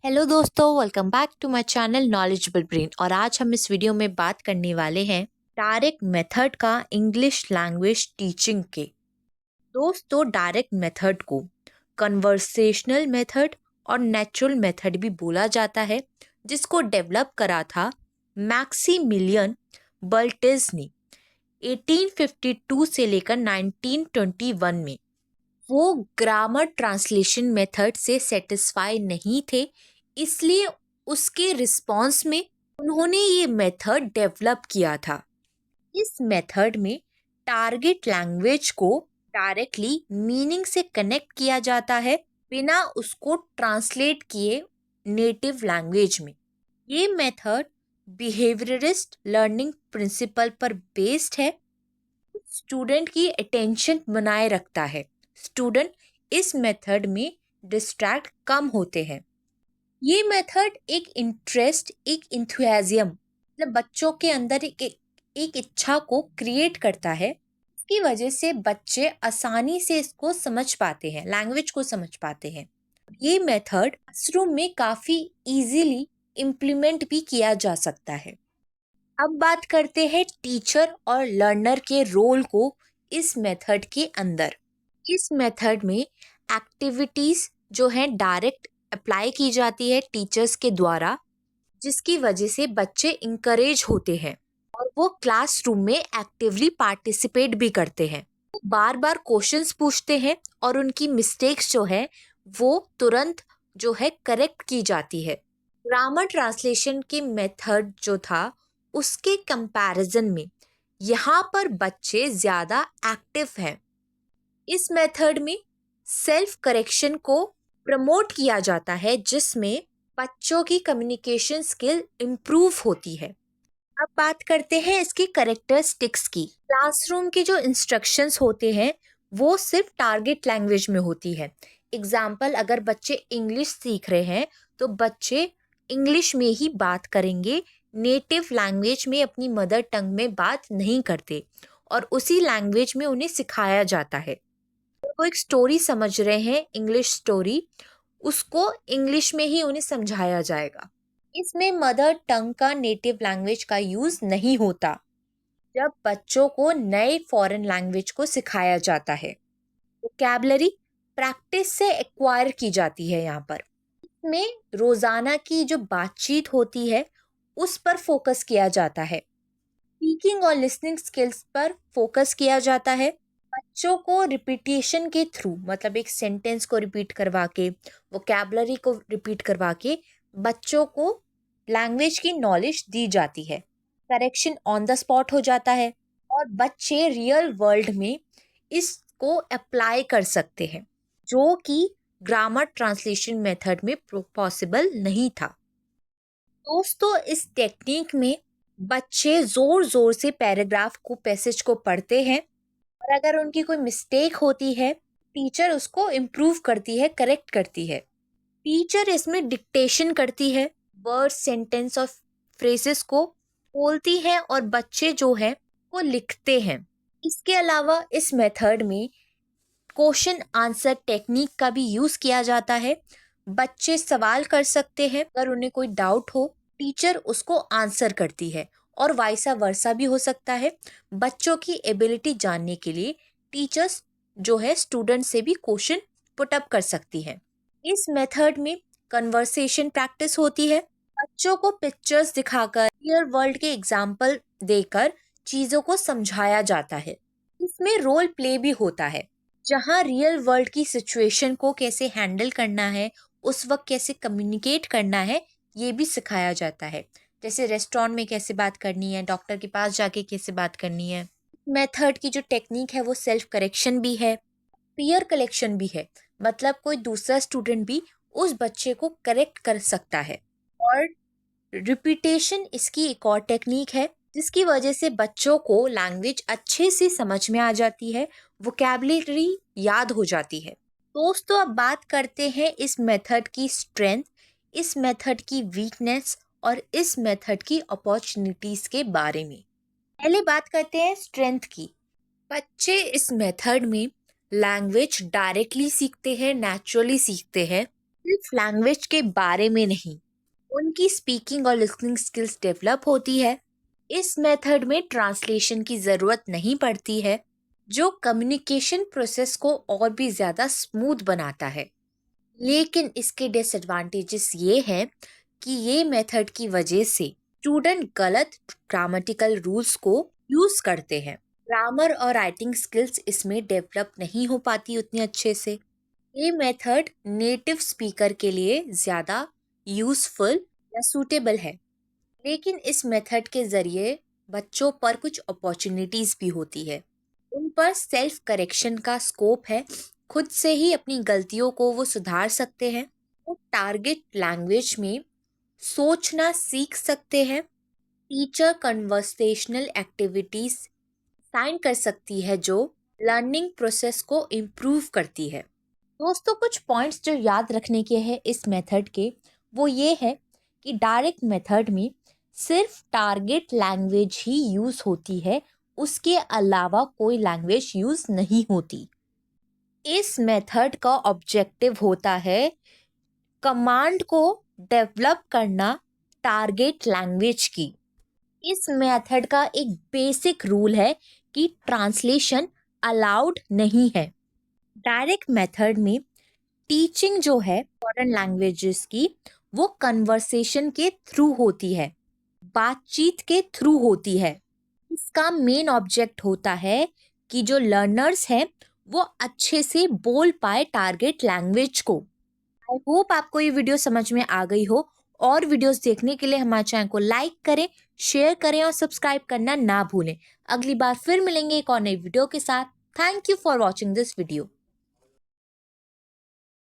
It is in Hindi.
हेलो दोस्तों, welcome back to my channel knowledgeable brain. और आज हम इस वीडियो में बात करने वाले हैं डायरेक्ट मेथड का इंग्लिश लैंग्वेज टीचिंग के। दोस्तों, डायरेक्ट मेथड को कन्वर्सेशनल मेथड और नेचुरल मेथड भी बोला जाता है, जिसको डेवलप करा था मैक्सिमिलियन बर्टेज ने 1852 से लेकर 1921 में। वो ग्रामर ट्रांसलेशन मेथड से सेटिस्फाई नहीं थे, इसलिए उसके रिस्पॉन्स में उन्होंने ये मेथड डेवलप किया था। इस मेथड में टारगेट लैंग्वेज को डायरेक्टली मीनिंग से कनेक्ट किया जाता है, बिना उसको ट्रांसलेट किए नेटिव लैंग्वेज में। ये मेथड बिहेवियरिस्ट लर्निंग प्रिंसिपल पर बेस्ड है। स्टूडेंट की अटेंशन बनाए रखता है। स्टूडेंट इस मेथड में डिस्ट्रैक्ट कम होते हैं। ये मेथड एक इंटरेस्ट, एक इंथुजियाज्म, मतलब बच्चों के अंदर एक इच्छा को क्रिएट करता है। इसकी वजह से बच्चे आसानी से इसको समझ पाते हैं, लैंग्वेज को समझ पाते हैं। ये मेथड क्लासरूम में काफ़ी इजीली इम्प्लीमेंट भी किया जा सकता है। अब बात करते हैं टीचर और लर्नर के रोल को इस मेथड के अंदर। इस मेथड में एक्टिविटीज जो है डायरेक्ट अप्लाई की जाती है टीचर्स के द्वारा, जिसकी वजह से बच्चे इंकरेज होते हैं और वो क्लासरूम में एक्टिवली पार्टिसिपेट भी करते हैं। बार बार क्वेश्चंस पूछते हैं और उनकी मिस्टेक्स जो है वो तुरंत जो है करेक्ट की जाती है। ग्रामर ट्रांसलेशन के मेथड जो था उसके कंपैरिजन में यहाँ पर बच्चे ज़्यादा एक्टिव हैं। इस मेथड में सेल्फ करेक्शन को प्रमोट किया जाता है, जिसमें बच्चों की कम्युनिकेशन स्किल इम्प्रूव होती है। अब बात करते हैं इसकी करेक्टरिस्टिक्स की। क्लासरूम के जो इंस्ट्रक्शंस होते हैं वो सिर्फ टारगेट लैंग्वेज में होती है। एग्जाम्पल, अगर बच्चे इंग्लिश सीख रहे हैं तो बच्चे इंग्लिश में ही बात करेंगे, नेटिव लैंग्वेज में, अपनी मदर टंग में बात नहीं करते और उसी लैंग्वेज में उन्हें सिखाया जाता है। वो एक स्टोरी समझ रहे हैं, इंग्लिश स्टोरी, उसको इंग्लिश में ही उन्हें समझाया जाएगा। इसमें मदर टंग का, नेटिव लैंग्वेज का यूज नहीं होता। जब बच्चों को नए फॉरेन लैंग्वेज को सिखाया जाता है, वोकैबुलरी प्रैक्टिस से एक्वायर की जाती है। यहाँ पर इसमें रोजाना की जो बातचीत होती है उस पर फोकस किया जाता है। स्पीकिंग और लिसनिंग स्किल्स पर फोकस किया जाता है। बच्चों को रिपीटेशन के थ्रू, मतलब एक सेंटेंस को रिपीट करवा के, वोकैबुलरी को रिपीट करवा के बच्चों को लैंग्वेज की नॉलेज दी जाती है। करेक्शन ऑन द स्पॉट हो जाता है और बच्चे रियल वर्ल्ड में इसको अप्लाई कर सकते हैं, जो कि ग्रामर ट्रांसलेशन मेथड में पॉसिबल नहीं था। दोस्तों, इस टेक्निक में बच्चे जोर जोर से पैराग्राफ को, पैसेज को पढ़ते हैं और अगर उनकी कोई मिस्टेक होती है, टीचर उसको इम्प्रूव करती है, करेक्ट करती है। टीचर इसमें डिक्टेशन करती है, वर्ड, सेंटेंस और फ्रेजेस को बोलती है और बच्चे जो है वो लिखते हैं। इसके अलावा इस मेथड में क्वेश्चन आंसर टेक्निक का भी यूज किया जाता है। बच्चे सवाल कर सकते हैं, अगर उन्हें कोई डाउट हो टीचर उसको आंसर करती है, और वाइसा वर्सा भी हो सकता है। बच्चों की एबिलिटी जानने के लिए टीचर्स जो है स्टूडेंट से भी क्वेश्चन पुट अप कर सकती है। इस मेथड में कन्वर्सेशन प्रैक्टिस होती है। बच्चों को पिक्चर्स दिखाकर, रियल वर्ल्ड के एग्जाम्पल देकर चीज़ों को समझाया जाता है। इसमें रोल प्ले भी होता है, जहाँ रियल वर्ल्ड की सिचुएशन को कैसे हैंडल करना है, उस वक्त कैसे कम्युनिकेट करना है, ये भी सिखाया जाता है। जैसे रेस्टोरेंट में कैसे बात करनी है, डॉक्टर के पास जाके कैसे बात करनी है। मेथड की जो टेक्निक है वो सेल्फ करेक्शन भी है, पीयर कलेक्शन भी है, मतलब कोई दूसरा स्टूडेंट भी उस बच्चे को करेक्ट कर सकता है। और रिपीटेशन इसकी एक और टेक्निक है, जिसकी वजह से बच्चों को लैंग्वेज अच्छे से समझ में आ जाती है, वोकैबुलरी याद हो जाती है। दोस्तों, अब बात करते हैं इस मेथड की स्ट्रेंथ, इस मेथड की वीकनेस और इस मेथड की अपॉर्चुनिटीज के बारे में। पहले बात करते हैं स्ट्रेंथ की। बच्चे इस मेथड में लैंग्वेज डायरेक्टली सीखते हैं, नेचुरली सीखते हैं। सिर्फ लैंग्वेज के बारे में नहीं, उनकी स्पीकिंग और लिसनिंग स्किल्स डेवलप होती है। इस मेथड में ट्रांसलेशन की ज़रूरत नहीं पड़ती है, जो कम्युनिकेशन प्रोसेस को और भी ज़्यादा स्मूथ बनाता है। लेकिन इसके डिसएडवांटेजेस ये हैं कि ये मेथड की वजह से स्टूडेंट गलत ग्रामेटिकल रूल्स को यूज़ करते हैं। ग्रामर और राइटिंग स्किल्स इसमें डेवलप नहीं हो पाती उतनी अच्छे से। ये मेथड नेटिव स्पीकर के लिए ज़्यादा यूज़फुल या सूटेबल है। लेकिन इस मेथड के ज़रिए बच्चों पर कुछ अपॉर्चुनिटीज़ भी होती है। उन पर सेल्फ करेक्शन का स्कोप है, खुद से ही अपनी गलतियों को वो सुधार सकते हैं। वो टारगेट लैंग्वेज में सोचना सीख सकते हैं। टीचर कन्वर्सेशनल एक्टिविटीज़ साइन कर सकती है जो लर्निंग प्रोसेस को इम्प्रूव करती है। दोस्तों, कुछ पॉइंट्स जो याद रखने के हैं इस मेथड के, वो ये है कि डायरेक्ट मेथड में सिर्फ टारगेट लैंग्वेज ही यूज़ होती है, उसके अलावा कोई लैंग्वेज यूज़ नहीं होती। इस मेथड का ऑब्जेक्टिव होता है कमांड को डेवलप करना टारगेट लैंग्वेज की। इस मेथड का एक बेसिक रूल है कि ट्रांसलेशन अलाउड नहीं है। डायरेक्ट मेथड में टीचिंग जो है फॉरेन लैंग्वेजेस की, वो कन्वर्सेशन के थ्रू होती है, बातचीत के थ्रू होती है। इसका मेन ऑब्जेक्ट होता है कि जो लर्नर्स हैं वो अच्छे से बोल पाए टारगेट लैंग्वेज को। आई होप आपको ये वीडियो समझ में आ गई हो। और वीडियोस देखने के लिए हमारे चैनल को लाइक करें, शेयर करें और सब्सक्राइब करना ना भूलें। अगली बार फिर मिलेंगे एक और नई वीडियो के साथ। Thank you for watching this video.